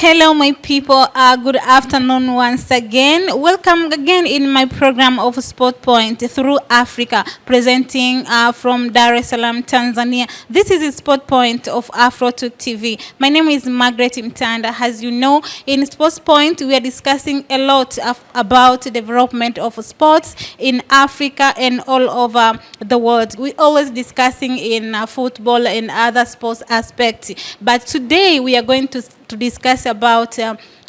Hello, my people. Good afternoon once again. Welcome again in my program of Sport Point through Africa, presenting from Dar es Salaam, Tanzania. This is the Sport Point of Afroturk TV. My name is Margaret Mtanda. As you know, in Sports Point, we are discussing a lot about the development of sports in Africa and all over the world. We always discussing in football and other sports aspects. But today we are going to discuss about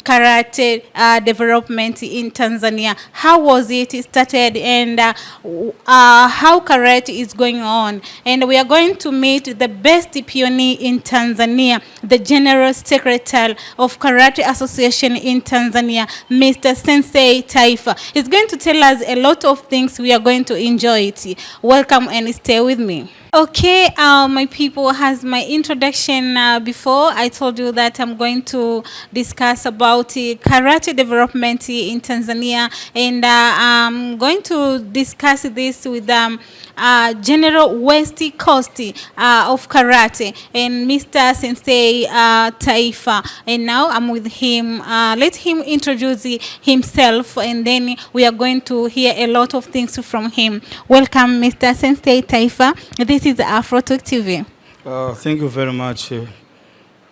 karate development in Tanzania. How was it started and how karate is going on. And we are going to meet the best pioneer in Tanzania, the General Secretary of Karate Association in Tanzania, Mr. Sensei Taifa. He's going to tell us a lot of things. We are going to enjoy it. Welcome and stay with me. Okay, my people, has my introduction before. I told you that I'm going to discuss about karate development in Tanzania, and I'm going to discuss this with General West Coast of Karate and Mr. Sensei Taifa. And now I'm with him. Let him introduce himself, and then we are going to hear a lot of things from him. Welcome, Mr. Sensei Taifa. This is Afroturk TV. Thank you very much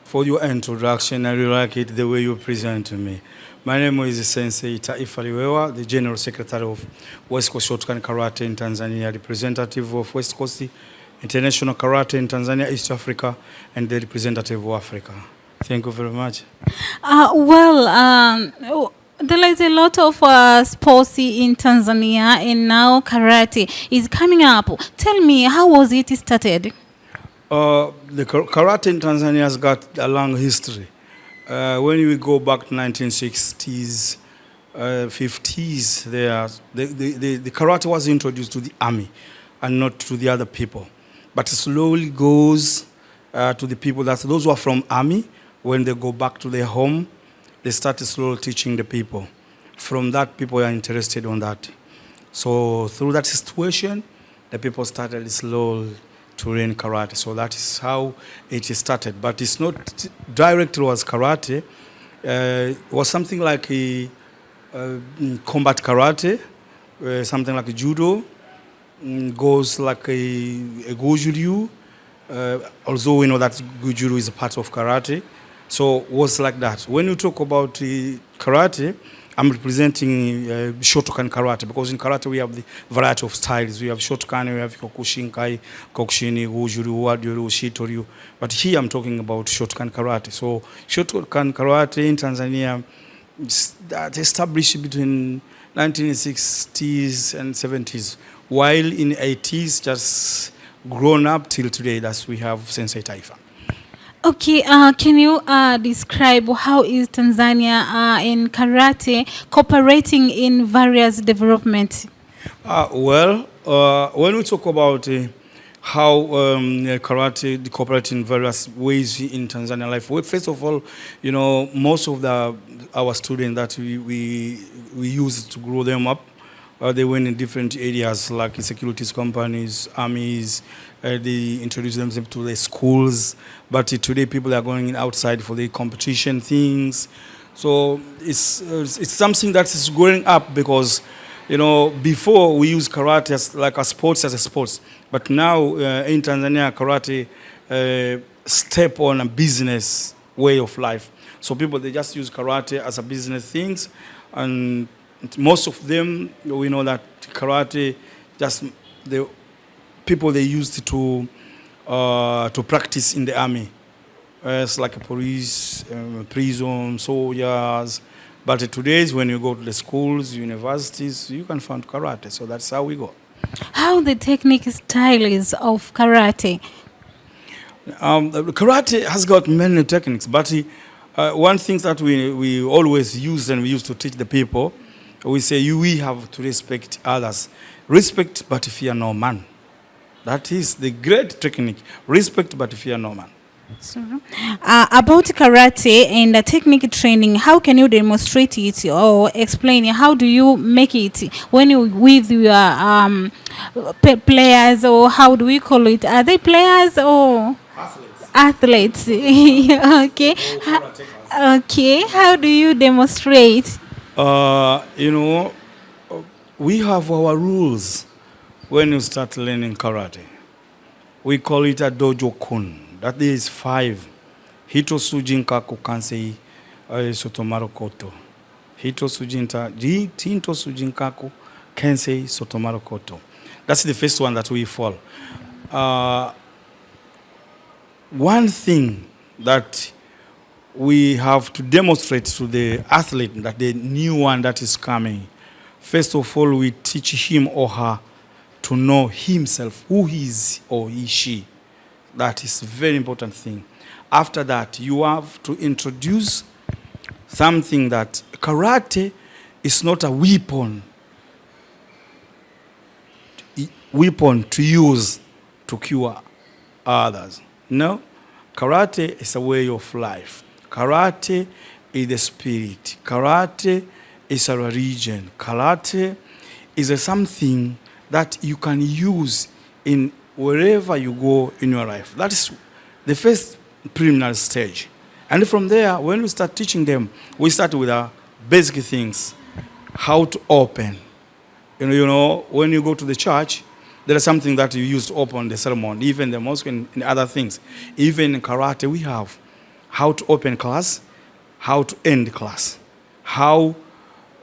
for your introduction. I really like it the way you present to me. My name is Sensei Taifa Lewawa, the General Secretary of West Coast Shotokan Karate in Tanzania, representative of West Coast International Karate in Tanzania, East Africa, and the representative of Africa. Thank you very much. There is a lot of sports in Tanzania, and now karate is coming up. Tell me, how was it started? The karate in Tanzania has got a long history. When we go back to 1960s, 50s, the karate was introduced to the army and not to the other people. But it slowly goes to the people, those who are from army. When they go back to their home, they started slowly teaching the people. From that, people are interested on that. So through that situation, the people started slowly to learn karate. So that is how it started. But it's not directly was karate. It was something like a combat karate, something like a judo, goes like a goju-ryu. Although we know that goju-ryu is a part of karate. So it was like that. When you talk about karate, I'm representing Shotokan karate, because in karate we have the variety of styles. We have Shotokan, we have Kyokushinkai, Kokushini, Wujuru, Wadyoru, Shitoryu. But here I'm talking about Shotokan karate. So Shotokan karate in Tanzania that established between 1960s and 70s, while in 80s just grown up till today. That we have Sensei Taifa. Okay, can you describe how is Tanzania in karate cooperating in various developments? When we talk about how karate cooperates in various ways in Tanzania life, well, first of all, you know, most of our students that we use to grow them up, they went in different areas like securities companies, armies. They introduce themselves to the schools. But today people are going outside for the competition things. So it's something that is growing up, because, you know, before we use karate as like a sports. But now in Tanzania, karate step on a business way of life. So people, they just use karate as a business things. And most of them, we know that karate, just the people they used to practice in the army. It's like a police, prison, soldiers. But today, when you go to the schools, universities, you can find karate. So that's how we go. How the technique style is of karate? Karate has got many techniques, but one thing that we always use and we used to teach the people, we say we have to respect others. Respect but fear no man. That is the great technique. Respect but fear no man. About karate and technique training, how can you demonstrate it or explain it? How do you make it when you with your players, or how do we call it? Are they players or athletes? Okay. Okay, how do you demonstrate? You know, we have our rules when you start learning karate. We call it a dojo kun. That is 5. Hito sujinkaku kansei sotomaru koto. Hito sujinkaku kensei sotomaru koto. That's the first one that we follow. One thing that we have to demonstrate to the athlete, that the new one that is coming, first of all, we teach him or her to know himself, who he is or she. That is a very important thing. After that, you have to introduce something that karate is not a weapon to use to cure others. No, karate is a way of life. Karate is the spirit. Karate is a religion. Karate is something that you can use in wherever you go in your life. That is the first preliminary stage. And from there, when we start teaching them, we start with the basic things. How to open. You know, when you go to the church, there is something that you use to open the ceremony, even the mosque and other things. Even in karate, we have how to open class, how to end class, how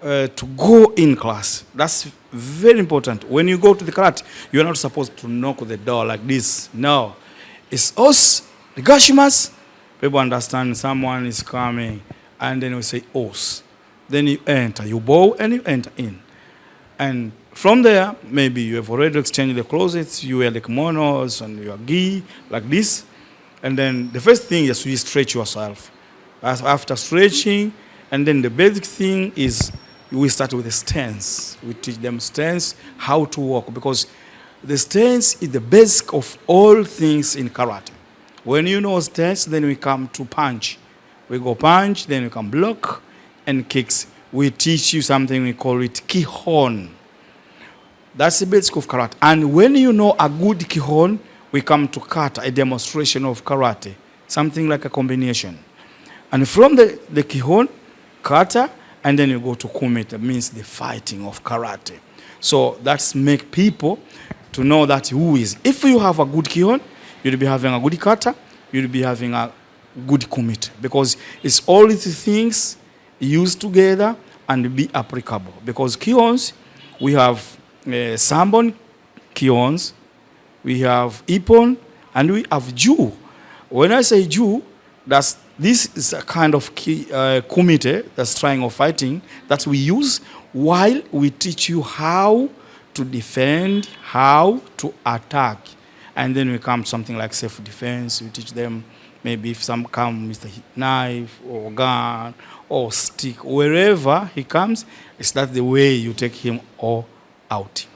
to go in class. That's very important. When you go to the karate, you're not supposed to knock the door like this. No. It's us, the gashimas. People understand someone is coming, and then we say os. Then you enter, you bow, and you enter in. And from there, maybe you have already exchanged the closets, you wear the kimonos and your gi, like this. And then the first thing is you stretch yourself. After stretching, and then the basic thing is we start with the stance. We teach them stance, how to walk, because the stance is the basic of all things in karate. When you know stance, then we come to punch. We go punch, then we can block and kicks. We teach you something, we call it kihon. That's the basic of karate. And when you know a good kihon, we come to kata, a demonstration of karate, something like a combination. And from the kihon, kata, and then you go to kumite, means the fighting of karate. So that's make people to know that who is. If you have a good kihon, you'll be having a good kata, you'll be having a good kumite, because it's all these things used together and be applicable. Because kihons, we have sambon kihons, we have ippon, and we have ju. When I say ju, this is a kind of kumite, that's trying of fighting, that we use while we teach you how to defend, how to attack. And then we come to something like self-defense. We teach them maybe if some come with a knife or gun or stick, wherever he comes, is that the way you take him all out.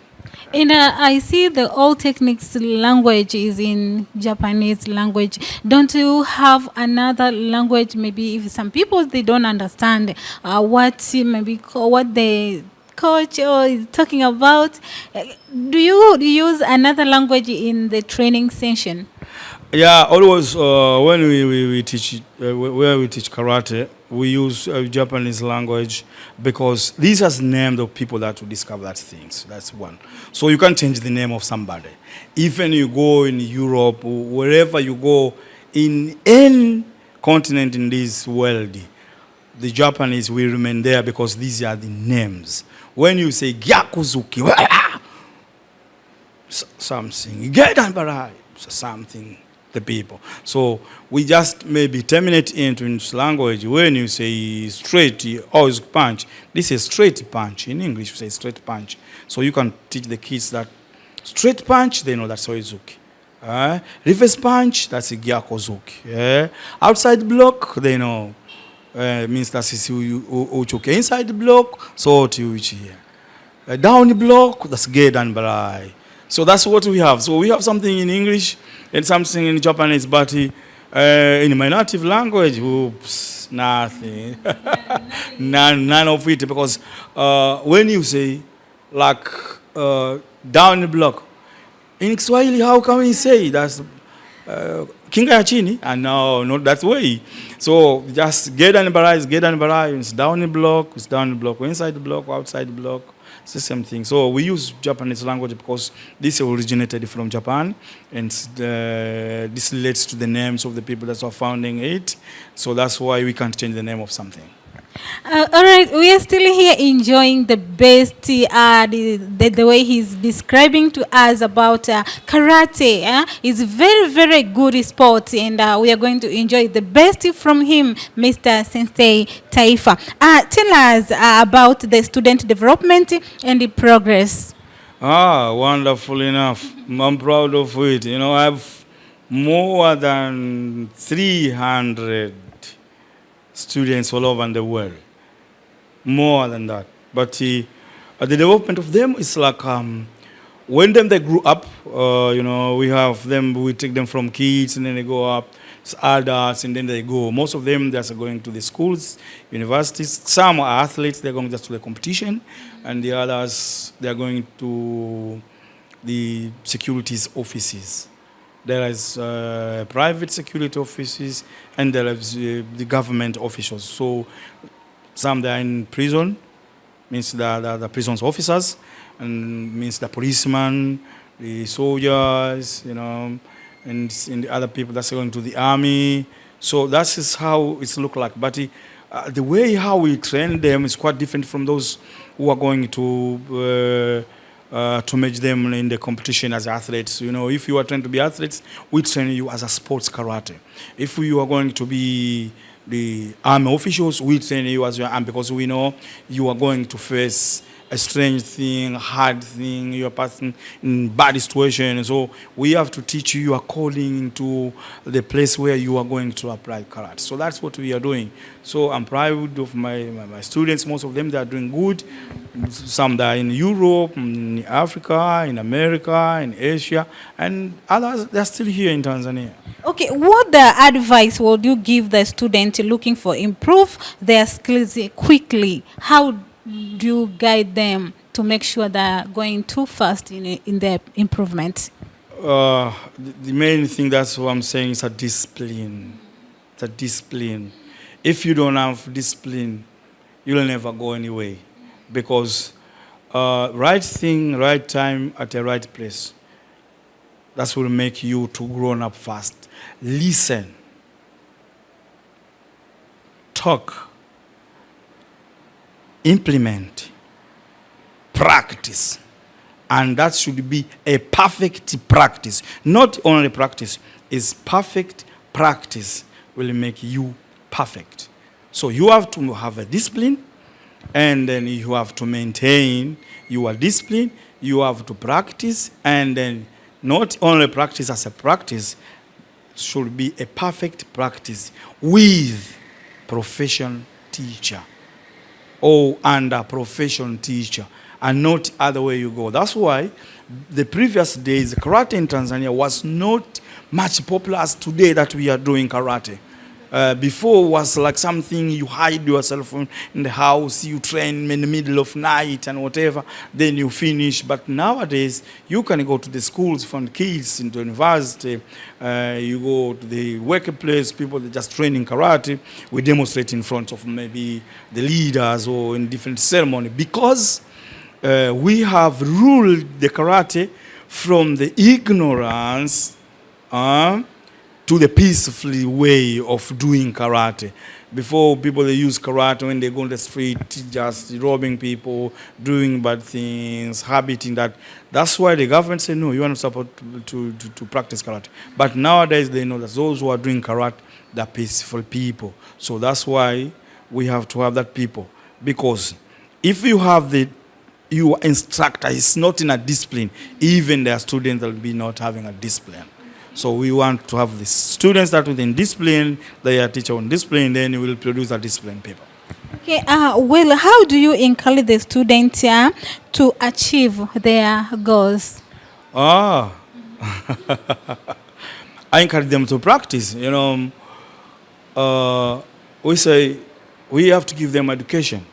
And I see the all techniques language is in Japanese language. Don't you have another language? Maybe if some people they don't understand what the coach is talking about. Do you use another language in the training session? Yeah, always when we teach where we teach karate, we use Japanese language, because these are the names of people that will discover that things. That's one. So you can't change the name of somebody. Even you go in Europe, wherever you go, in any continent in this world, the Japanese will remain there because these are the names. When you say Gyakuzuki, something, Gedanbarai, something, the people. So we just maybe terminate into language. When you say straight or punch, this is straight punch. In English, we say straight punch. So you can teach the kids that straight punch, they know that's Oizuki. Reverse punch, that's a Gyakuzuki. Outside block, they know. Means that's Uchuke. Inside the block, so Tiuchi here. Down the block, that's Gedanbarai. So that's what we have. So we have something in English and something in Japanese, but in my native language, oops, nothing. none of it. Because when you say, like, down the block, in Kiswahili, how can we say that's kinga ya chini, and no, not that way. So just get and barrage, it's down the block, inside the block, outside the block. It's the same thing. So we use Japanese language because this originated from Japan, and this relates to the names of the people that are founding it. So that's why we can't change the name of something. All right, we are still here enjoying the best, the way he's describing to us about karate. It's very, very good sport, and we are going to enjoy the best from him, Mr. Sensei Taifa. Tell us about the student development and the progress. Wonderful enough. I'm proud of it. You know, I have more than 300 students all over the world, more than that. But the development of them is like when they grew up, you know, we take them from kids and then they go up as adults and then they go. Most of them, they're going to the schools, universities. Some are athletes, they're going just to the competition, and the others, they're going to the securities offices. There is private security offices, and there is the government officials. So some they are in prison, means the prison's officers, and means the policemen, the soldiers, you know, and the other people that's going to the army. So that is how it's look like. But the way how we train them is quite different from those who are going to match them in the competition as athletes. You know, if you are trained to be athletes, we train you as a sports karate. If you are going to be the army officials, we train you as your army, because we know you are going to face a strange thing, hard thing, you are passing in bad situation. So we have to teach you according to the place where you are going to apply karate. So that's what we are doing. So I'm proud of my students. Most of them, they are doing good. Some that are in Europe, in Africa, in America, in Asia, and others, they're still here in Tanzania. Okay, what the advice would you give the student looking for improve their skills quickly? How do you guide them to make sure they're going too fast in their improvement? The main thing, that's what I'm saying, is a discipline. It's a discipline. If you don't have discipline, you'll never go anywhere, because right thing, right time, at the right place, that will make you to grow up fast. Listen, talk, implement, practice, and that should be a perfect practice. Not only practice, is perfect practice will make you perfect. So you have to have a discipline, and then you have to maintain your discipline, you have to practice, and then not only practice as a practice, should be a perfect practice with professional teacher or under professional teacher, and not other way you go. That's why the previous days, karate in Tanzania was not much popular as today that we are doing karate. Before was like something you hide yourself in the house, you train in the middle of night and whatever, then you finish. But nowadays, you can go to the schools for the kids, into university, you go to the workplace, people that just training karate, we demonstrate in front of maybe the leaders or in different ceremony, because we have ruled the karate from the ignorance to the peaceful way of doing karate. Before, people, they use karate when they go on the street, just robbing people, doing bad things, habiting that. That's why the government said, no, you are not supposed to practice karate. But nowadays, they know that those who are doing karate, they're peaceful people. So that's why we have to have that people. Because if you have your instructor is not in a discipline, even their students will be not having a discipline. So we want to have the students that within discipline, they are teacher on discipline, then we will produce a disciplined people. Okay, well, how do you encourage the students to achieve their goals? I encourage them to practice. You know, we say we have to give them education.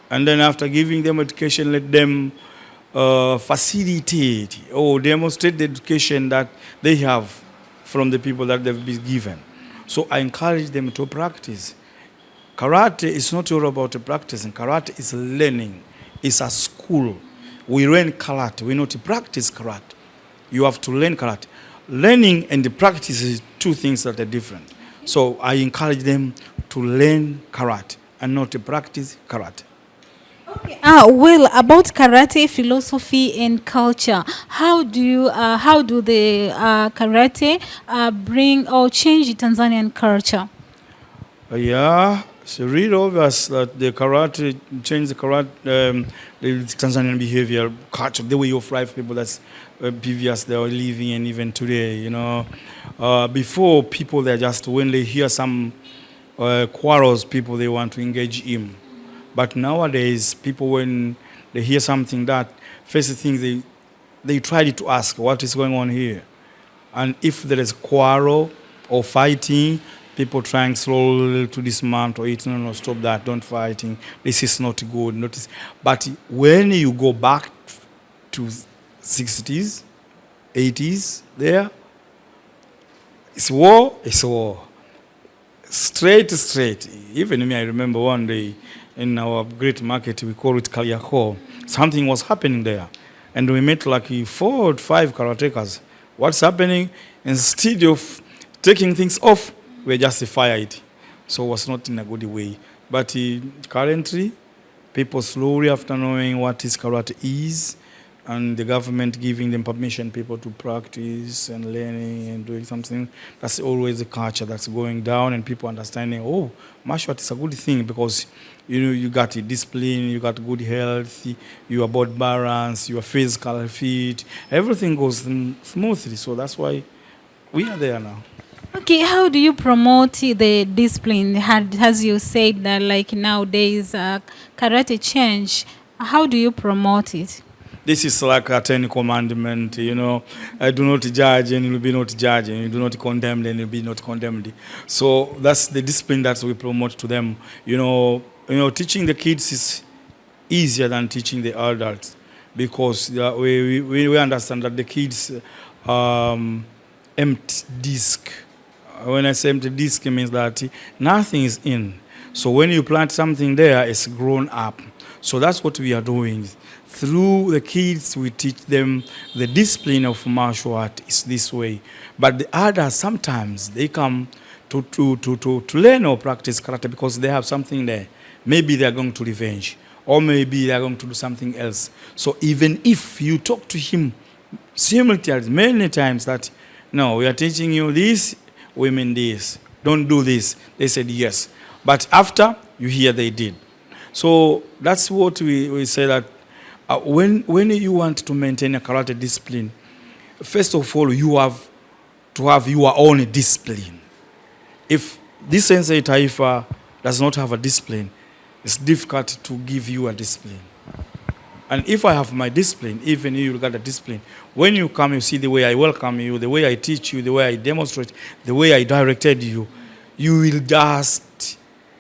And then after giving them education, let them facilitate or demonstrate the education that they have from the people that they've been given. So I encourage them to practice. Karate is not all about practicing. Karate is learning. It's a school. We learn karate. We not practice karate. You have to learn karate. Learning and the practice is two things that are different. So I encourage them to learn karate and not to practice karate. Okay. Well, about karate philosophy and culture, how do the karate bring or change Tanzanian culture? Yeah, it's really obvious that the karate changed the Tanzanian behavior, culture, the way of life. People that's previous they were living, and even today, before people they just when they hear some quarrels, people they want to engage in. But nowadays, people when they hear something that first thing they try to ask what is going on here, and if there is quarrel or fighting, people trying slowly to dismantle it. No, stop that. Don't fighting. This is not good. Notice. But when you go back to 60s, 80s, there, it's war. It's war. Straight. Even me, I remember one day in our great market, we call it Kaliako. Something was happening there. And we met like 4 or 5 karatekas. What's happening? Instead of taking things off, we just fire it. So it was not in a good way. But currently, people slowly after knowing what is karate is, and the government giving them permission, people to practice and learning and doing something, that's always a culture that's going down, and people understanding, oh, martial art is a good thing because you got discipline, you got good health, you are about balance, you are physical fit, everything goes smoothly. So that's why we are there now. Okay, how do you promote the discipline? As you said that like nowadays karate change, how do you promote it? This is like a 10 commandment, I do not judge and you will be not judged, and you do not condemn and you will be not condemned. So that's the discipline that we promote to them. Teaching the kids is easier than teaching the adults because we understand that the kids empty disc. When I say empty disc, it means that nothing is in. So when you plant something there, it's grown up. So that's what we are doing. Through the kids, we teach them the discipline of martial art is this way. But the others, sometimes they come to learn or practice karate because they have something there. Maybe they are going to revenge, or maybe they are going to do something else. So even if you talk to him simultaneously many times that, no, we are teaching you this, we mean this, don't do this. They said yes. But after, you hear they did. So that's what we say that when you want to maintain a karate discipline, first of all, you have to have your own discipline. If this Sensei Taifa does not have a discipline, it's difficult to give you a discipline. And if I have my discipline, even you got a discipline, when you come, you see the way I welcome you, the way I teach you, the way I demonstrate, the way I directed you, you will just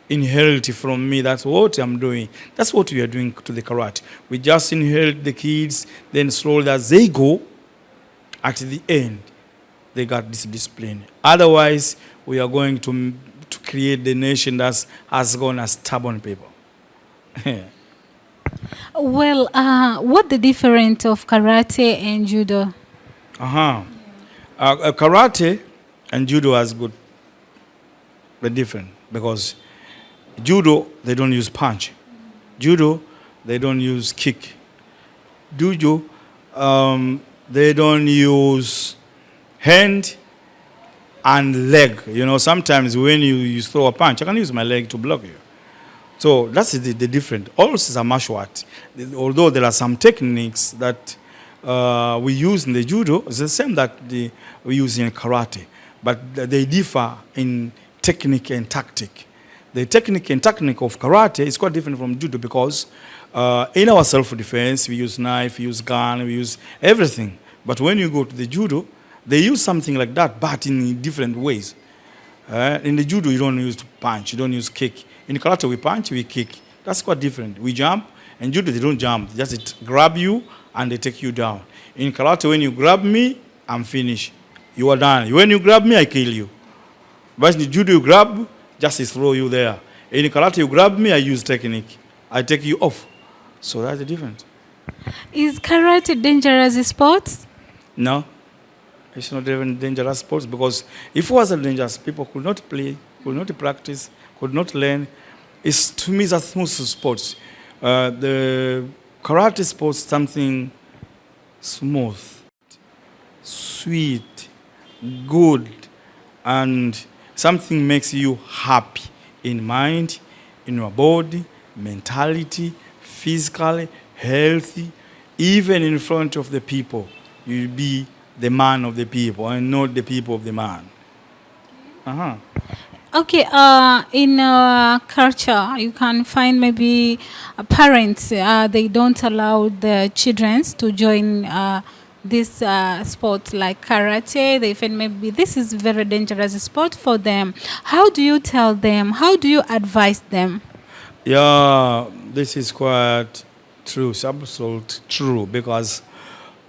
inherit from me. That's what I'm doing. That's what we are doing to the karate. We just inherit the kids, then slowly as they go, at the end, they got this discipline. Otherwise, we are going to create the nation that has gone as stubborn people. Well, what the difference of karate and judo? Karate and judo has good, but different because judo they don't use punch, judo they don't use kick, judo they don't use hand and leg. Sometimes when you throw a punch, I can use my leg to block you. So that's the different. All is a martial art. Although there are some techniques that we use in the judo, it's the same that we use in karate, but they differ in technique and tactic. The technique and technique of karate is quite different from judo because in our self-defense, we use knife, we use gun, we use everything. But when you go to the judo, they use something like that, but in different ways. In the judo, you don't use punch, you don't use kick. In karate, we punch, we kick. That's quite different. We jump, and judo, they don't jump. They just grab you, and they take you down. In karate, when you grab me, I'm finished. You are done. When you grab me, I kill you. But in judo, you grab, just throw you there. In karate, you grab me, I use technique. I take you off. So that's the difference. Is karate dangerous sport? No, it's not even dangerous sports, because if it was a dangerous, people could not play, could not practice, could not learn. It's, to me, it's smooth sports. The karate sports something smooth, sweet, good, and something makes you happy in mind, in your body, mentality, physically, healthy. Even in front of the people, you'll be the man of the people and not the people of the man. Uh-huh. Okay, in culture, you can find maybe parents, they don't allow the children to join this sport like karate. They feel maybe this is very dangerous sport for them. How do you tell them? How do you advise them? Yeah, this is quite true, it's absolute true, because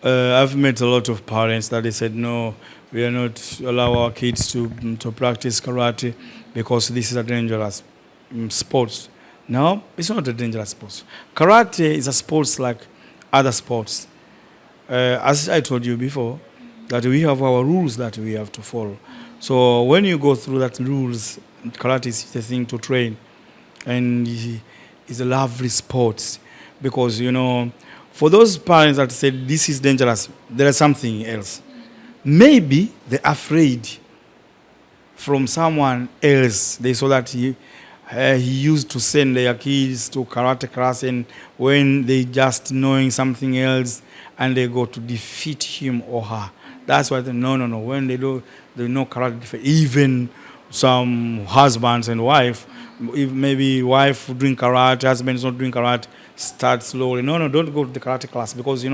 I've met a lot of parents that they said, no, we are not allow our kids to practice karate because this is a dangerous sport. No, it's not a dangerous sport. Karate is a sport like other sports. As I told you before, that we have our rules that we have to follow. So when you go through that rules, karate is the thing to train, and it's a lovely sport, because for those parents that said this is dangerous, there is something else. Maybe they're afraid from someone else. They saw that he used to send their kids to karate class, and when they just knowing something else, and they go to defeat him or her. That's why they no. When they know karate, even some husbands and wife, if maybe wife doing karate, husband is not doing karate, start slowly. No, don't go to the karate class, because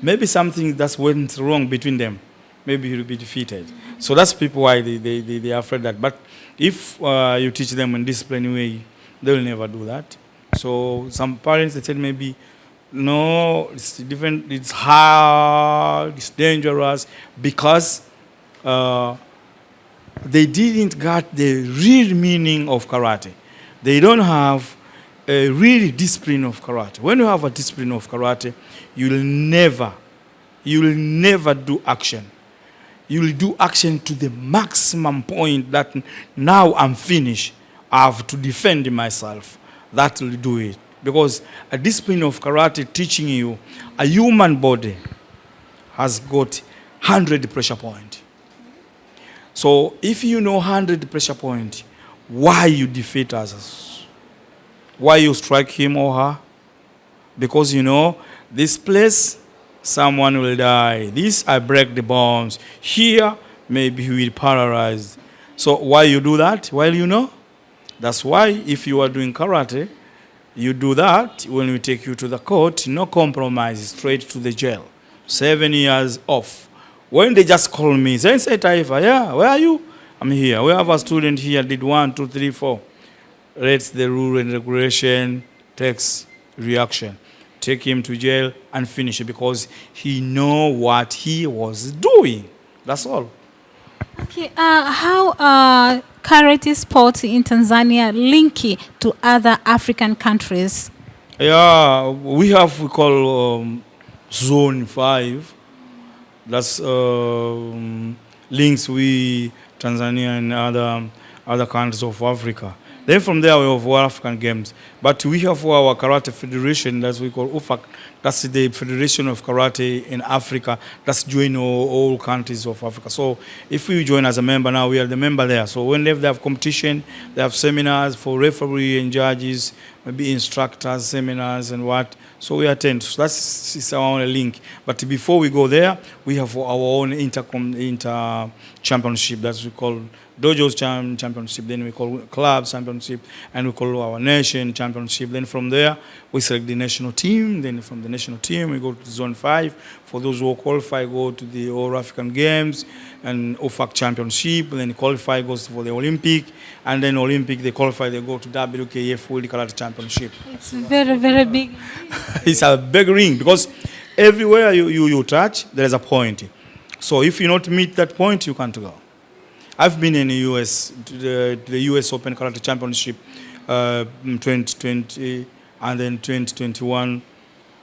maybe something that's went wrong between them. Maybe he'll be defeated. So that's people why they are afraid that. But if you teach them in disciplined way, they'll never do that. So some parents, they said maybe, no, it's different, it's hard, it's dangerous, because they didn't get the real meaning of karate. They don't have a real discipline of karate. When you have a discipline of karate, you'll never do action. You'll do action to the maximum point that now I'm finished. I have to defend myself. That will do it. Because a discipline of karate teaching you a human body has got 100 pressure point. So if you know 100 pressure point, why you defeat others? Why you strike him or her? Because this place, someone will die. This, I break the bones. Here, maybe he will paralyze. So why you do that? Well, that's why if you are doing karate, you do that when we take you to the court, no compromise, straight to the jail. 7 years off. When they just call me, Sensei Taifa, yeah, where are you? I'm here. We have a student here, did 1, 2, 3, 4. Reads the rule and regulation, takes reaction. Take him to jail and finish it, because he know what he was doing. That's all. Okay, how karate sports in Tanzania linky to other African countries? Yeah, we call Zone 5. That's links with Tanzania and other countries of Africa. Then from there we have our African games. But we have our karate federation that we call UFAC. That's the Federation of Karate in Africa. That's join all countries of Africa. So if we join as a member now, we are the member there. So when they have competition, they have seminars for referee and judges, maybe instructors, seminars and what. So we attend. So that's our own link. But before we go there, we have our own inter championship. That's we call Dojo's championship, then we call club championship, and we call our nation championship. Then from there, we select the national team. Then from the national team, we go to Zone 5. For those who qualify, go to the All African Games and OFAC Championship. Then qualify goes for the Olympic, and then Olympic they qualify, they go to WKF World Karate Championship. It's very, very big. It's a big ring, because everywhere you touch, there is a point. So if you not meet that point, you can't go. I've been in the U.S. to the U.S. Open Karate Championship 2020 and then 2021,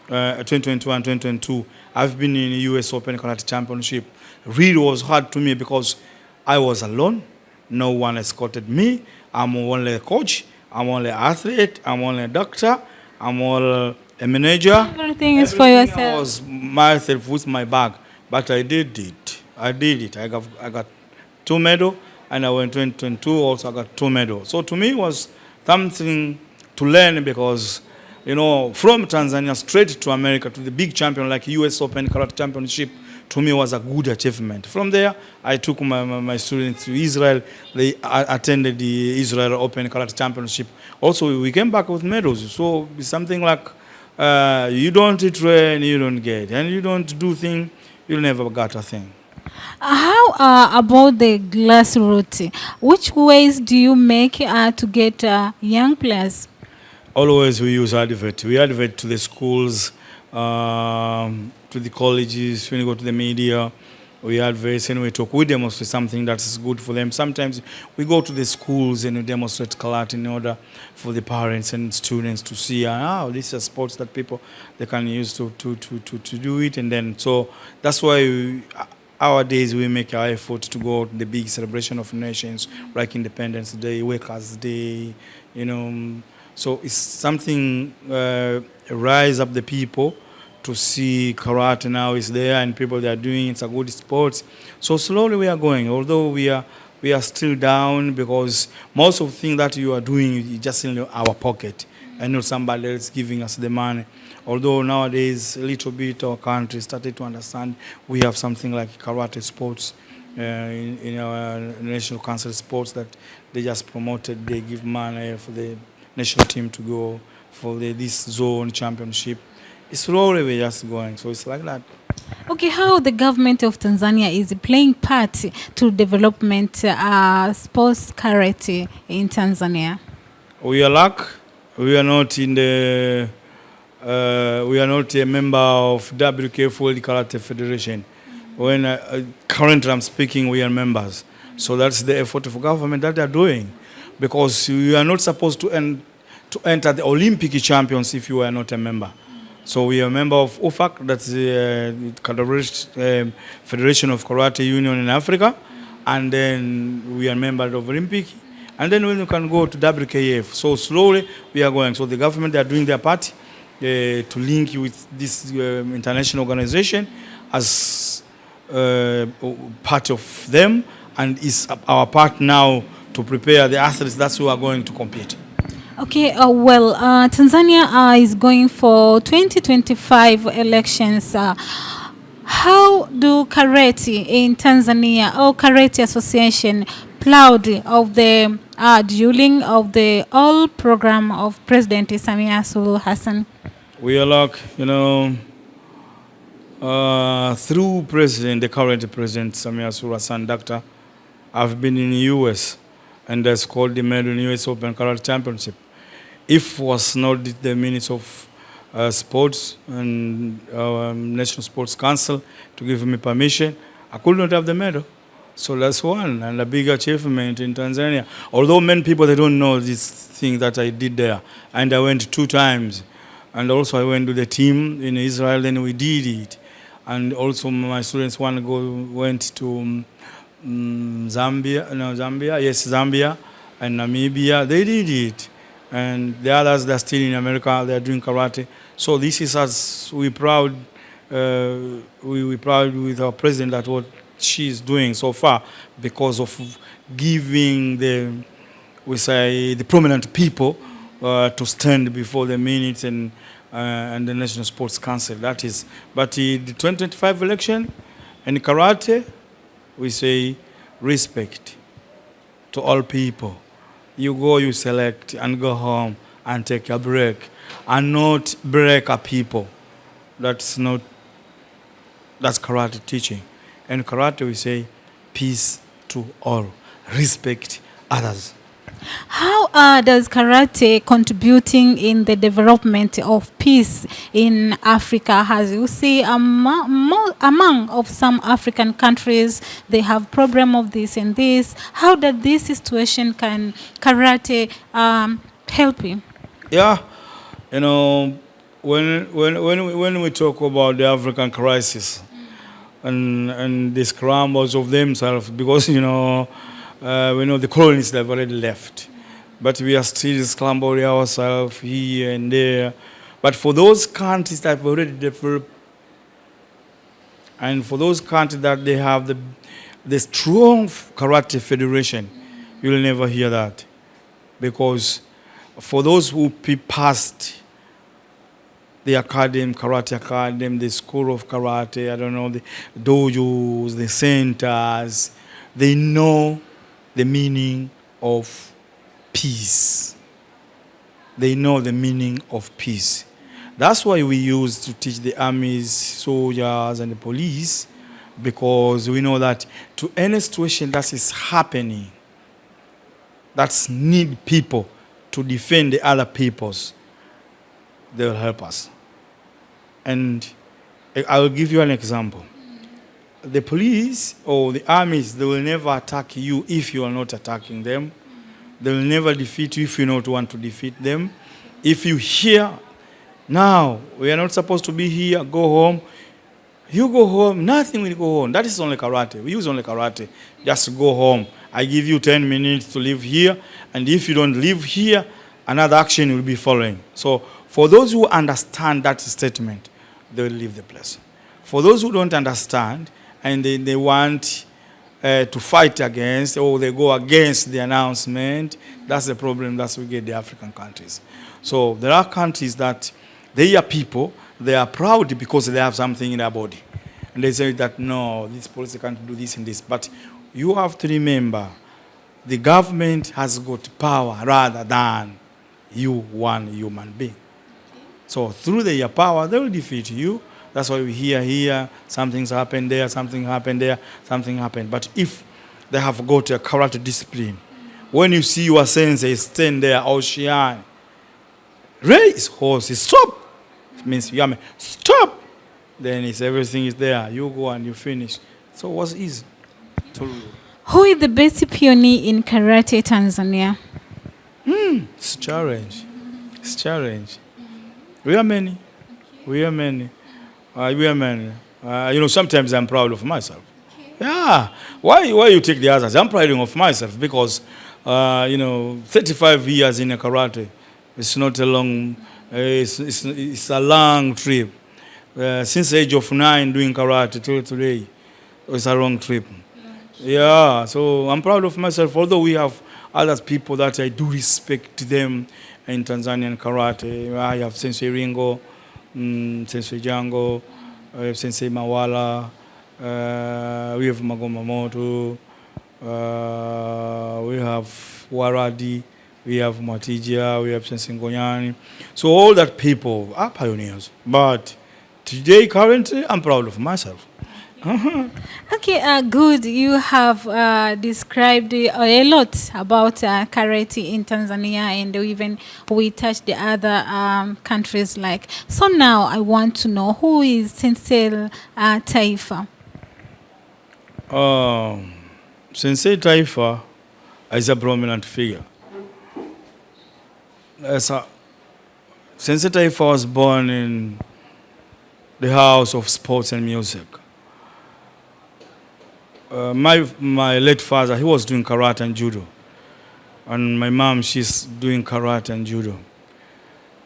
2021, 2022. I've been in the U.S. Open Karate Championship. Really was hard to me because I was alone. No one escorted me. I'm only a coach. I'm only an athlete. I'm only a doctor. I'm only a manager. Everything is for Everything I yourself. was myself with my bag. But I did it. I did it. I got 2 medals, and I went 2022 also I got 2 medals. So to me it was something to learn because, you know, from Tanzania straight to America to the big champion like US Open Karate Championship, to me was a good achievement. From there, I took my students to Israel. They attended the Israel Open Karate Championship. Also, we came back with medals. So it's something like you don't train, you don't get, and you don't do thing, you'll never get a thing. How about the grassroots? Which ways do you make to get young players? Always we use advert. We advert to the schools, to the colleges. When you go to the media, we advert and we talk. We demonstrate something that is good for them. Sometimes we go to the schools and we demonstrate karate in order for the parents and students to see, this is sports that people they can use to do it. And then so that's why nowadays we make our effort to go to the big celebration of nations like Independence Day, Workers' Day, you know. So it's something rise up the people to see karate now is there and people they are doing it's a good sport. So slowly we are going, although we are still down because most of the things that you are doing is just in our pocket and not somebody else giving us the money. Although nowadays a little bit our country started to understand we have something like karate sports in our national council sports that they just promoted, they give money for the national team to go for this zone championship. It's slowly we're just going, so it's like that. Okay, how the government of Tanzania is playing part to development sports karate in Tanzania? We are luck. We are not in the. We are not a member of WKF World Karate Federation. When currently I'm speaking, we are members. So that's the effort of government that they are doing, because you are not supposed to enter the Olympic champions if you are not a member. So we are a member of UFAC, that's the Federation of Karate Union in Africa, and then we are members of Olympic, and then we can go to WKF. So slowly we are going. So the government, they are doing their part to link with this international organization as part of them, and is our part now to prepare the athletes that's who are going to compete. Okay, Tanzania is going for 2025 elections. How do karate in Tanzania or karate association proud of the dueling of the all program of President Samia Suluhu Hassan? We are like, you know, through the current president Samia Suluhu Hassan, doctor, I've been in the U.S. and that's called the medal in U.S. Open Karate Championship. If was not the minutes of sports and National Sports Council to give me permission, I could not have the medal. So that's one, and a big achievement in Tanzania. Although many people, they don't know this thing that I did there. And I went 2 times. And also I went to the team in Israel, and we did it. And also my students went to Zambia, and Namibia. They did it. And the others, they're still in America, they're doing karate. So this is us, we proud with our president that what she's doing so far, because of giving the prominent people to stand before the minutes and the National Sports Council. That is, but the 2025 election in karate, we say respect to all people. You go, you select, and go home and take a break, and not break a people. That's karate teaching. And karate, we say peace to all, respect others. How does karate contributing in the development of peace in Africa? As you see, among of some African countries, they have problem of this and this. How that this situation can karate help you? Yeah, you know, when we talk about the African crisis and the scrambles of themselves, because we know the colonies have already left, but we are still scrambling ourselves here and there. But for those countries that have already developed, and for those countries that they have the strong karate federation, you will never hear that, because for those who passed the academy, karate academy, the school of karate, I don't know, the dojos, the centers, they know the meaning of peace. They know the meaning of peace. That's why we used to teach the armies, soldiers, and the police, because we know that to any situation that is happening, that need people to defend the other peoples, they will help us. And I will give you an example. The police or the armies, they will never attack you if you are not attacking them. They will never defeat you if you don't want to defeat them. If you hear, now, we are not supposed to be here, go home, you go home, nothing will go on. That is only karate. We use only karate. Just go home. I give you 10 minutes to live here, and if you don't live here, another action will be following. So for those who understand that statement, they will leave the place. For those who don't understand and they want to fight against, or they go against the announcement, that's the problem that we get the African countries. So there are countries that they are people, they are proud because they have something in their body. And they say that, no, this policy can't do this and this. But you have to remember, the government has got power rather than you, one human being. So through their power, they will defeat you. That's why we hear here, something's happened there, something happened there, something happened. But if they have got a karate discipline, when you see your sensei stand there, Ocean, raise horse, stop. It means, Yame, stop. Then it's everything is there. You go and you finish. So it was easy. Who is the best pioneer in karate Tanzania? It's a challenge. It's a challenge. We are many. We are many. We are many. Sometimes I'm proud of myself. Yeah. Why you take the others? I'm proud of myself because, 35 years in a karate, it's not a long, it's a long trip. Since the age of 9 doing karate till today, it's a long trip. Yeah, so I'm proud of myself, although we have other people that I do respect them in Tanzanian karate. I have Sensei Ringo, Sensei Django, Sensei Mawala, we have Magomamoto, we have Waradi, we have Matija, we have Sensei Ngonyani. So all that people are pioneers. But today, currently, I'm proud of myself. Okay, good. You have described a lot about karate in Tanzania, and even we touched the other countries. So now I want to know, who is Sensei Taifa? Sensei Taifa is a prominent figure. Sensei Taifa was born in the house of sports and music. My late father, he was doing karate and judo. And my mom, she's doing karate and judo.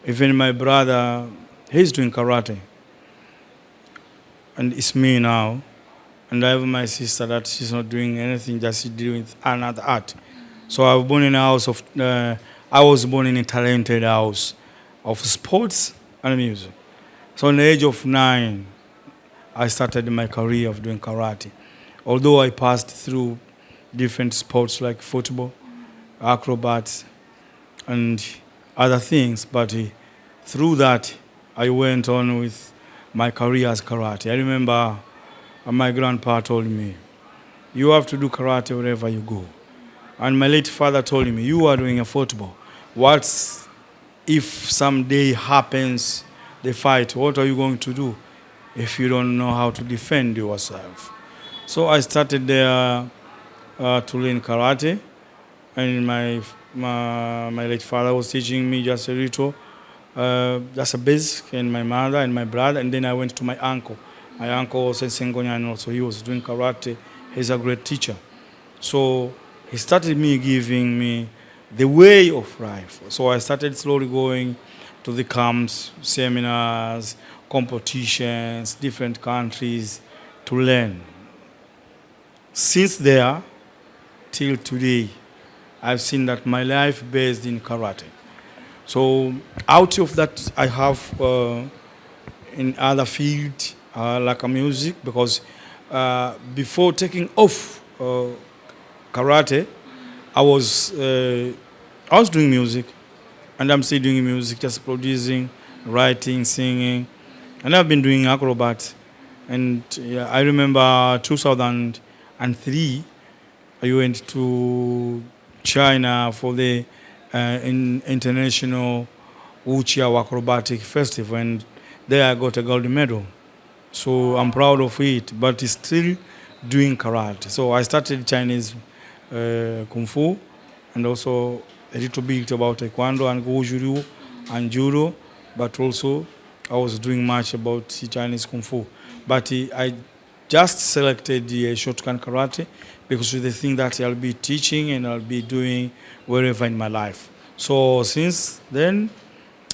Even my brother, he's doing karate. And it's me now. And I have my sister that she's not doing anything, just she's doing another art. So I was born in a house of, I was born in a talented house of sports and music. So at the age of 9, I started my career of doing karate. Although I passed through different sports like football, acrobats, and other things, but through that, I went on with my career as karate. I remember my grandpa told me, you have to do karate wherever you go. And my late father told me, you are doing a football. What's if someday happens the fight? What are you going to do if you don't know how to defend yourself? So I started there to learn karate, and my late father was teaching me just a little, just a basic, and my mother and my brother, and then I went to my uncle. My uncle Sensei Lewawa, also he was doing karate. He's a great teacher. So he started me giving me the way of life. So I started slowly going to the camps, seminars, competitions, different countries to learn. Since there till today, I've seen that my life based in karate. So out of that, I have in other field like music, because before taking off karate, I was doing music, and I'm still doing music, just producing, writing, singing, and I've been doing acrobat. And yeah, I remember 2003, I went to China for the International Wuchia Acrobatic Festival, and there I got a gold medal. So I'm proud of it, but it's still doing karate. So I started Chinese Kung Fu, and also a little bit about Taekwondo and Goju and Judo, but also I was doing much about Chinese Kung Fu. But I just selected the shotgun karate because it's the thing that I'll be teaching and I'll be doing wherever in my life. So since then,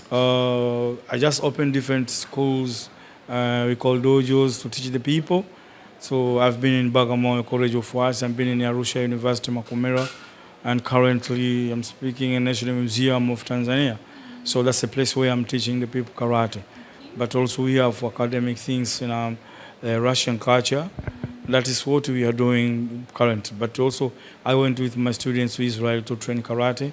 I just opened different schools, we call dojos, to teach the people. So I've been in Bagamoyo College of Arts, I've been in Arusha University Makumira, and currently I'm speaking in National Museum of Tanzania. So that's a place where I'm teaching the people karate. But also we have academic things in Russian culture. That is what we are doing currently. But also I went with my students to Israel to train karate,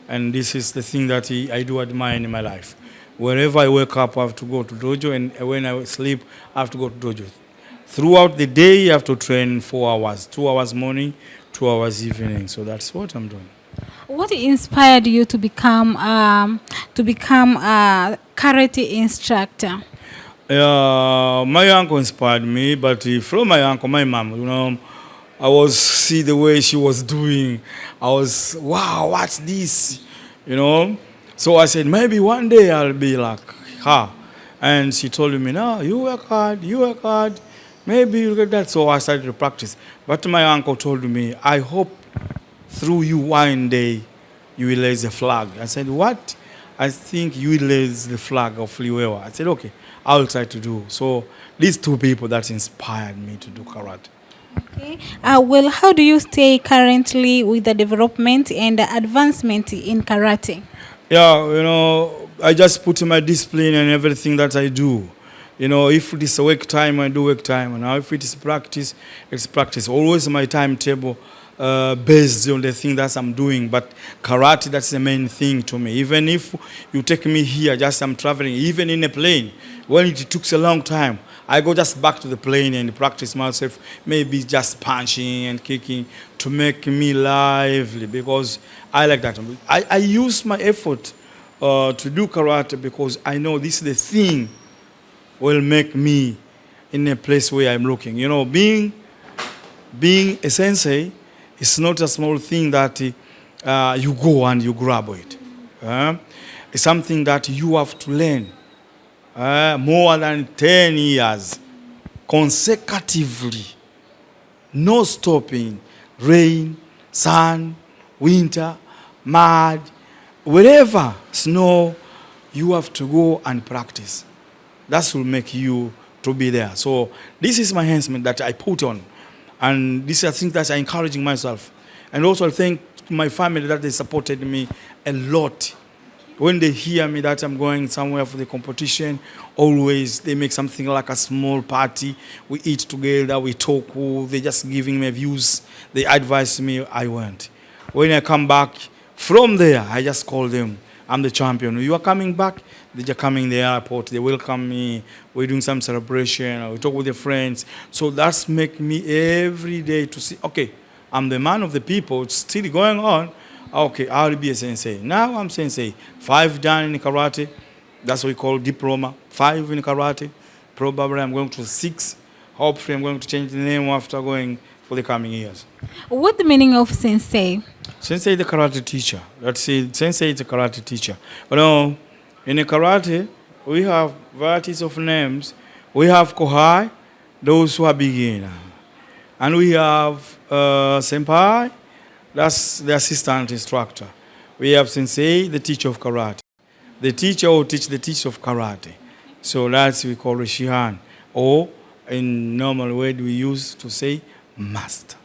and this is the thing that I do admire in my life. Wherever I wake up, I have to go to dojo, and when I sleep, I have to go to dojo. Throughout the day, I have to train 4 hours, 2 hours morning, 2 hours evening. So that's what I'm doing. What inspired you to become a karate instructor? My uncle inspired me, but from my uncle, my mom, I was see the way she was doing. I was, wow, what's this? So I said, maybe one day I'll be like her. And she told me, no, you work hard, maybe you'll get that. So I started to practice. But my uncle told me, I hope through you one day you will raise the flag. I said, what? I think you will raise the flag of Lewawa. I said, okay, I'll try to do. So these two people that inspired me to do karate. Okay. Well, how do you stay currently with the development and the advancement in karate? Yeah, I just put in my discipline and everything that I do. If it is work time, I do work time. And if it is practice, it's practice. Always my timetable based on the thing that I'm doing. But karate, that's the main thing to me. Even if you take me here, just I'm traveling, even in a plane, when it took a long time, I go just back to the plane and practice myself, maybe just punching and kicking to make me lively, because I like that. I use my effort to do karate because I know this is the thing will make me in a place where I'm looking. Being a sensei is not a small thing that you go and you grab it. It's something that you have to learn more than 10 years consecutively, no stopping, rain, sun, winter, mud, wherever, snow, you have to go and practice. That will make you to be there. So this is my enhancement that I put on. And this is a thing that I'm encouraging myself. And also I thank my family that they supported me a lot. When they hear me that I'm going somewhere for the competition, always they make something like a small party. We eat together, we talk, they just giving me views. They advise me, I went. When I come back from there, I just call them. I'm the champion. You are coming back? They just coming in the airport. They welcome me. We're doing some celebration. We talk with the friends. So that's make me every day to see, okay, I'm the man of the people. It's still going on. Okay, I'll be a sensei. Now I'm sensei. 5 done in karate. That's what we call diploma. 5 in karate. Probably I'm going to 6. Hopefully I'm going to change the name after going for the coming years. What the meaning of sensei? Sensei is the karate teacher. That's it. Sensei is a karate teacher. But no, in the karate, we have varieties of names. We have kohai, those who are beginner. And we have senpai, that's the assistant instructor. We have sensei, the teacher of karate. The teacher will teach the teacher of karate. So that's we call Rishihan. Or in normal word we use to say master.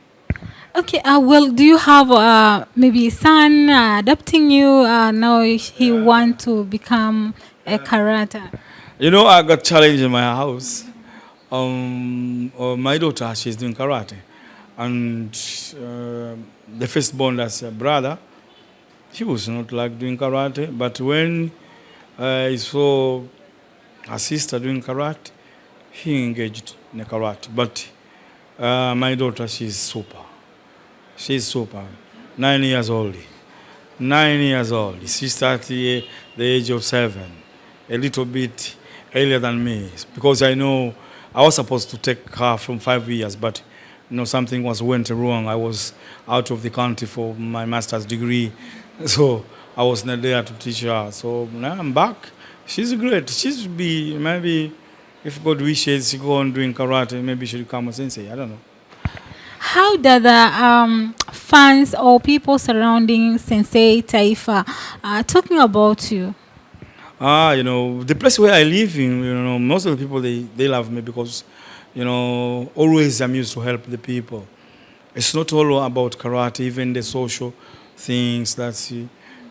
Okay, well, do you have maybe a son adopting you? Now he want to become a karate. You know, I got challenged in my house. My daughter, she's doing karate. And the firstborn, that's a brother, he was not like doing karate. But when he saw her sister doing karate, he engaged in the karate. But my daughter, she's super. She's super. 9 years old. 9 years old. She started at the age of 7. A little bit earlier than me. Because I know I was supposed to take her from 5 years, but something went wrong. I was out of the country for my master's degree. So I was not there to teach her. So now I'm back. She's great. She should be, maybe, if God wishes, she go on doing karate, maybe she'll become a sensei. I don't know. How do the fans or people surrounding Sensei Taifa talking about you? The place where I live in, most of the people, they love me because, always I'm used to help the people. It's not all about karate, even the social things that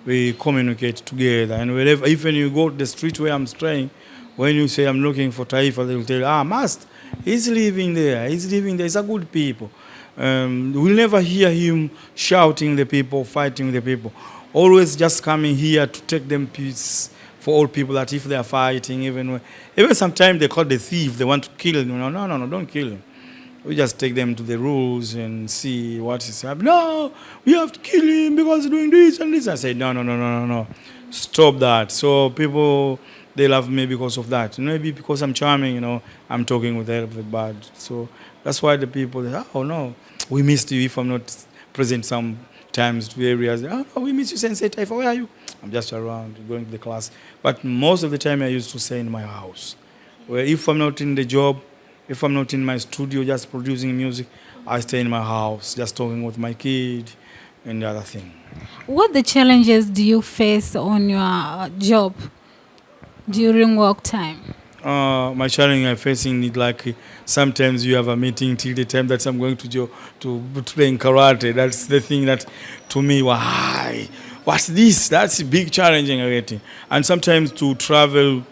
we communicate together. And wherever, even you go to the street where I'm staying, when you say I'm looking for Taifa, they will tell you, Master, he's living there, he's a good people. We'll never hear him shouting the people, fighting the people. Always just coming here to take them peace for all people, that if they are fighting, even sometimes they call the thief, they want to kill him. No, don't kill him. We just take them to the rules and see what is happening. No, we have to kill him because he's doing this and this. I say, no. Stop that. So people, they love me because of that. Maybe because I'm charming, I'm talking with everybody. So that's why the people, they say, oh no, we missed you if I'm not present sometimes to areas. Oh no, we miss you, Sensei Taifa, where are you? I'm just around, going to the class. But most of the time I used to stay in my house. Where if I'm not in the job, if I'm not in my studio just producing music, I stay in my house, just talking with my kid and the other thing. What the challenges do you face on your job during work time? My challenge I'm facing is like sometimes you have a meeting till the time that I'm going to train karate. That's the thing that to me, why? What's this? That's a big challenge I'm getting. And sometimes to travel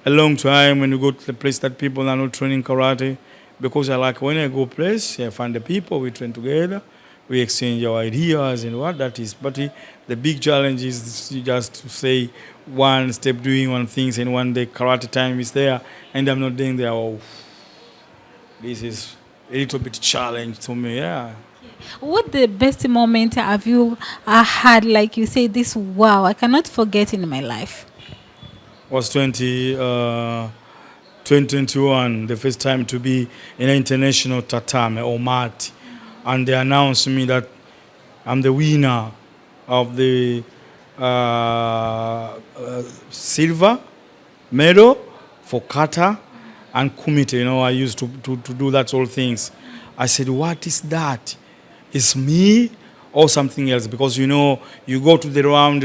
a long time when you go to the place that people are not training karate, because I like when I go place, I find the people, we train together, we exchange our ideas and what that is. But the big challenge is just to say one step doing one things, and one day karate time is there and I'm not doing there. Oh, this is a little bit challenge to me, yeah. What the best moment have you had, like you say, this, wow, I cannot forget in my life? Was 2021, the first time to be in an international tatame or mat. And they announced me that I'm the winner of the silver medal for kata and kumite. I used to do that all things. I said, what is that? It's me or something else? Because you go to the round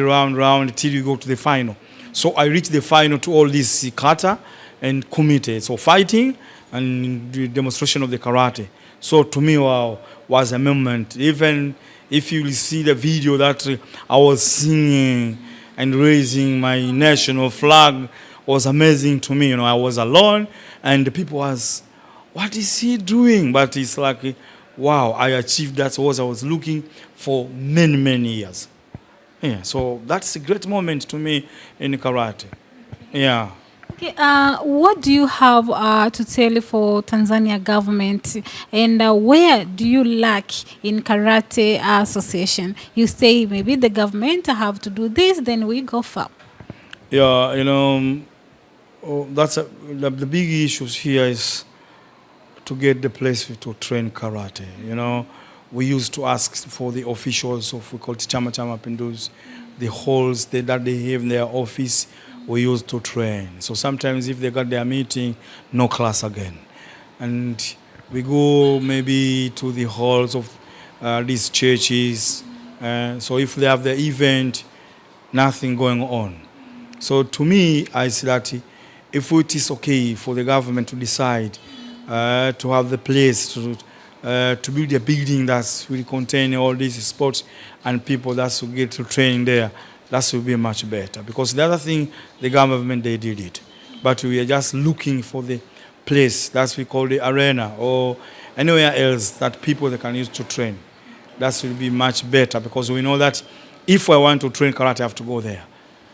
till you go to the final. So I reached the final to all this kata and kumite. So fighting and the demonstration of the karate. So to me, wow, was a moment. Even if you see the video that I was singing and raising my national flag, was amazing to me. I was alone and the people was, what is he doing? But it's like, wow, I achieved that what I was looking for many years. Yeah, so that's a great moment to me in karate. Yeah. Okay, what do you have to tell for Tanzania government, and where do you lack in karate association? You say maybe the government have to do this, then we go far. Yeah, that's the big issues here is to get the place to train karate. We used to ask for the officials of, we call it Chama Chama Pindus, the halls that they have in their office, we used to train. So sometimes if they got their meeting, no class again. And we go maybe to the halls of these churches. So if they have the event, nothing going on. So to me, I see that if it is okay for the government to decide to have the place to build a building that will contain all these sports and people that will get to train there, that will be much better. Because the other thing, the government, they did it. But we are just looking for the place, that's we call the arena, or anywhere else that people they can use to train. That will be much better because we know that if I want to train karate, I have to go there.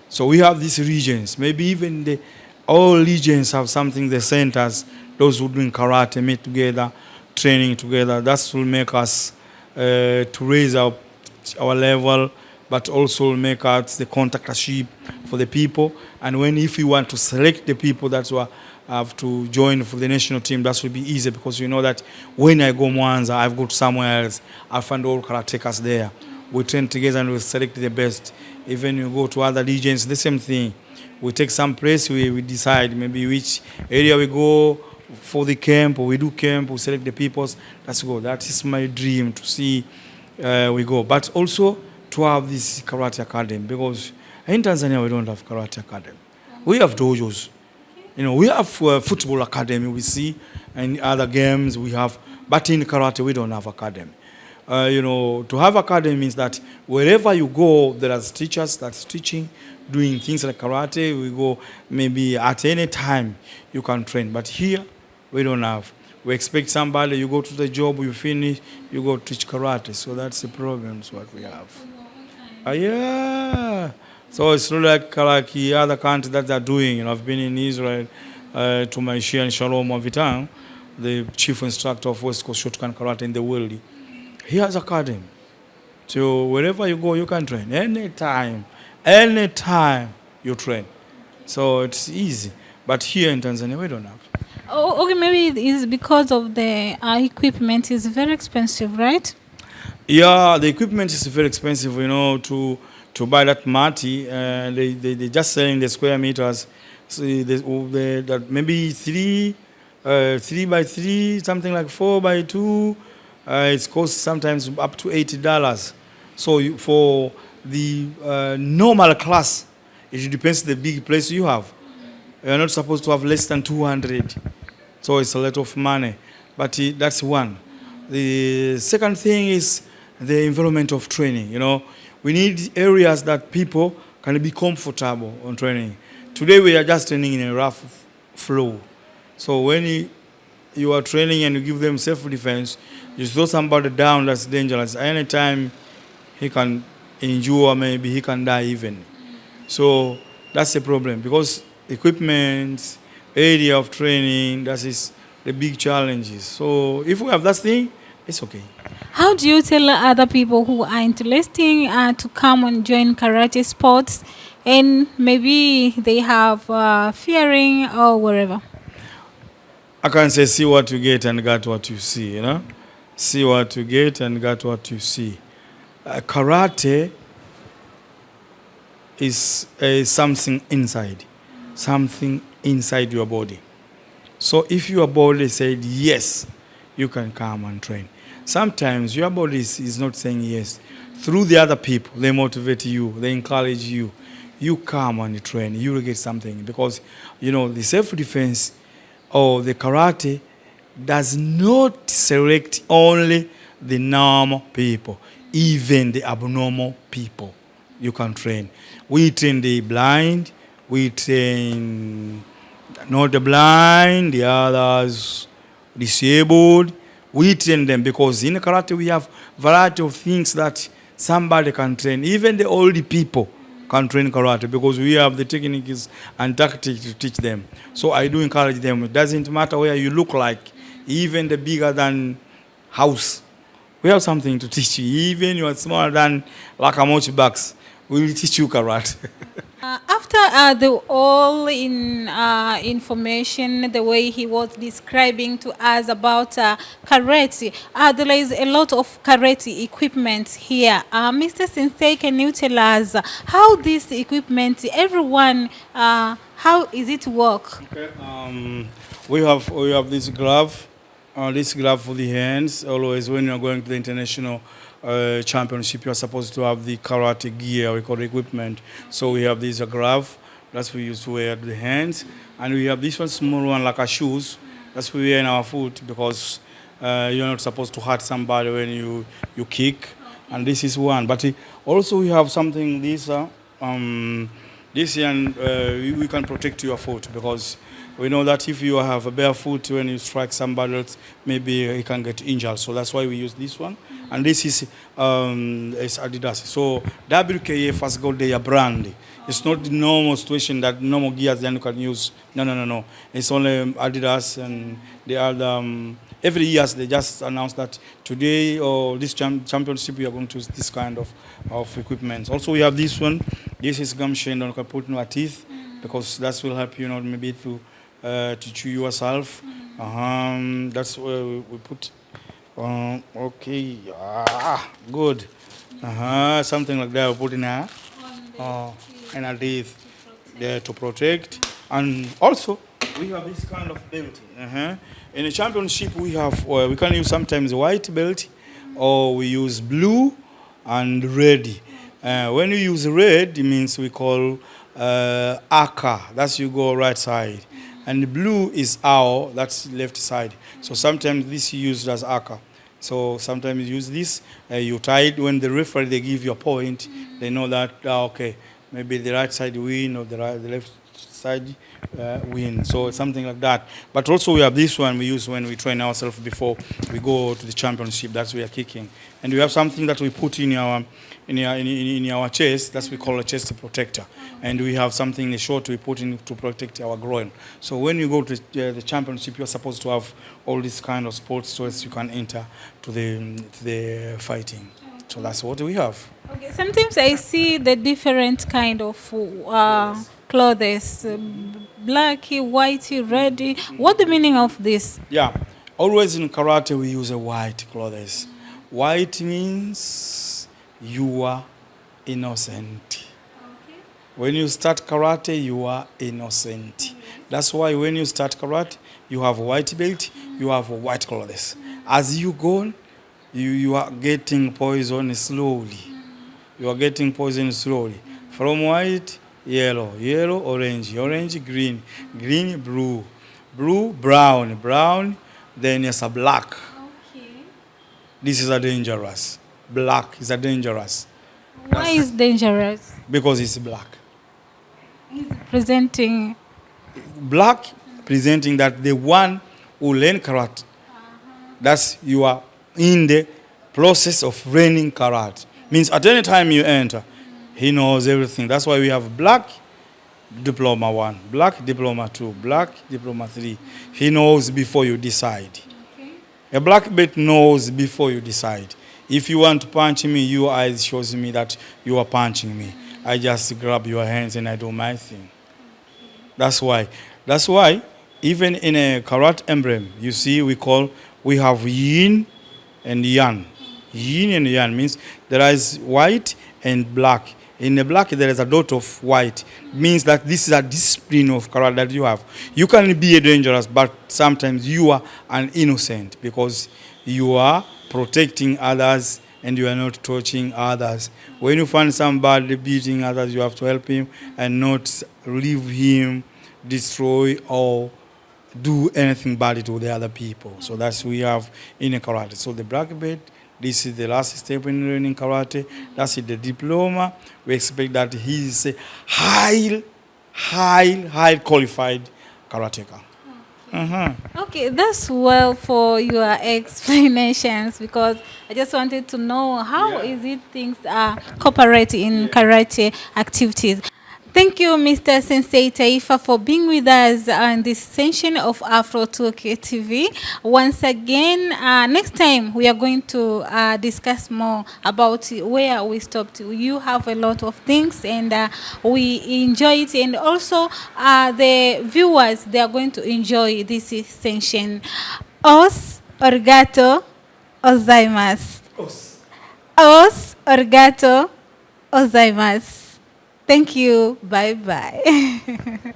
So we have these regions. Maybe even all regions have something, the centers, those who doing karate meet together, training together. That will make us to raise our level, but also make us the contactorship for the people. And if we want to select the people that have to join for the national team, that will be easy because you know that when I go Mwanza, I've got somewhere else, I find all karatekas there. We train together and we select the best. Even you go to other regions, the same thing. We take some place, we decide maybe which area we go for the camp, or we do camp, we select the peoples. Let's go. That is my dream to see we go. But also to have this karate academy because in Tanzania we don't have karate academy. We have dojos. We have football academy we see, and other games we have, but in karate we don't have academy. To have academy means that wherever you go, there are teachers that's teaching, doing things like karate. We go maybe at any time you can train, but here we don't have. We expect somebody, you go to the job, you finish, you go teach karate. So that's the problem, is what we have. Yeah. So it's not like the other countries that they're doing. I've been in Israel to my Shia and Shalom Avitang, the chief instructor of West Coast Shotokan Karate in the world. He has academy. So wherever you go, you can train. Anytime you train. So it's easy. But here in Tanzania, we don't have. Oh, okay, maybe it is because of the equipment is very expensive, right? Yeah, the equipment is very expensive, to buy that mati. They just selling the square meters. So that maybe 3 by 3, something like 4 by 2. It costs sometimes up to $80. So for the normal class, it depends the big place you have. You're not supposed to have less than 200. So it's a lot of money. But that's one. The second thing is the environment of training. We need areas that people can be comfortable on training. Today we are just training in a rough flow. So when you are training and you give them self-defense, you throw somebody down that's dangerous. Anytime he can injure, maybe he can die even. So that's the problem because equipment, area of training, that is the big challenges. So if we have that thing, it's okay. How do you tell other people who are interested to come and join karate sports and maybe they have fearing or whatever? I can say see what you get and get what you see, See what you get and get what you see. Karate is something inside your body. So if your body said yes, you can come and train. Sometimes your body is not saying yes. Through the other people, they motivate you, they encourage you. You come and train, you will get something. Because, the self-defense or the karate does not select only the normal people, even the abnormal people you can train. We train the blind, we train not the blind, the others disabled. We train them because in karate we have variety of things that somebody can train. Even the old people, can train karate because we have the techniques and tactics to teach them. So I do encourage them. It doesn't matter where you look like, even the bigger than house. We have something to teach you. Even you are smaller than like a mochi box, we will teach you karate. After the all information, the way he was describing to us about karate, there is a lot of karate equipment here. Mr. Sensei, can you tell us how this equipment, everyone, how is it work? Okay. We have this glove. This glove for the hands. Always when you're going to the international championship, you're supposed to have the karate gear, we call it equipment. So we have this glove, that's we use to wear the hands. And we have this one small one like a shoes, that's we wear in our foot because you're not supposed to hurt somebody when you kick. And this is one. But also we have something, this and we can protect your foot because we know that if you have a bare foot, when you strike somebody else, maybe he can get injured. So that's why we use this one. And this is Adidas. So WKF has got their brand. It's not the normal situation that normal gears then you can use. No. It's only Adidas, and they are every year they just announce that today or this championship we are going to use this kind of equipment. Also we have this one. This is gum chain that you can put in your teeth because that will help you, maybe to chew yourself. That's where we put. Okay. Good. Something like that we put in our teeth there to protect. And also we have this kind of belt. In a championship we have we can use sometimes white belt or we use blue and red. When you use red, it means we call aka. That's you go right side. And the blue is ao, that's left side. So sometimes this is used as aka. So sometimes you use this, you tie it. When the referee they give you a point, they know that okay, maybe the right side win or the left side win. So something like that. But also we have this one we use when we train ourselves before we go to the championship. That's we are kicking. And we have something that we put in our chest. That's we call a chest protector. And we have something in the short we put in to protect our groin. So when you go to the championship, you're supposed to have all these kind of sports so as you can enter to the fighting. So that's what we have. Okay, sometimes I see the different kind of clothes, black, white, red. What the meaning of this? Yeah, always in karate we use a white clothes. White means you are innocent. Okay. When you start karate, you are innocent. That's why when you start karate, you have white belt, you have white clothes. As you go, you are getting poison slowly. You are getting poison slowly. From white, yellow, yellow, orange, orange, green, green, blue, blue, brown, brown, then it's a black. Okay. This is a dangerous. Black is a dangerous. Why is dangerous? Because it's black. It's presenting. Black presenting that the one who learn karate. That's you are in the process of learning karate. Means at any time you enter, he knows everything. That's why we have black diploma 1, black diploma 2, black diploma 3. He knows before you decide. Okay. A black belt knows before you decide. If you want to punch me, your eyes shows me that you are punching me. I just grab your hands and I do my thing. That's why. That's why even in a karate emblem, you see we have yin and yang. Yin and yang means there is white and black. In the black there is a dot of white. Means that this is a discipline of karate that you have. You can be dangerous, but sometimes you are an innocent because you are protecting others and you are not touching others. When you find somebody beating others, you have to help him and not leave him destroy or do anything bad to the other people. So that's we have in a karate. So the black belt, this is the last step in learning karate. That's the diploma. We expect that he is a high qualified karateka. Okay, that's well for your explanations because I just wanted to know how Yeah. is it things cooperate in karate activities. Thank you, Mr. Sensei Taifa, for being with us on this session of Afroturk TV. Once again, next time we are going to discuss more about where we stopped. You have a lot of things, and we enjoy it, and also the viewers they are going to enjoy this session. Os orgato ozaimasu. Os orgato ozaimasu. Thank you. Bye bye.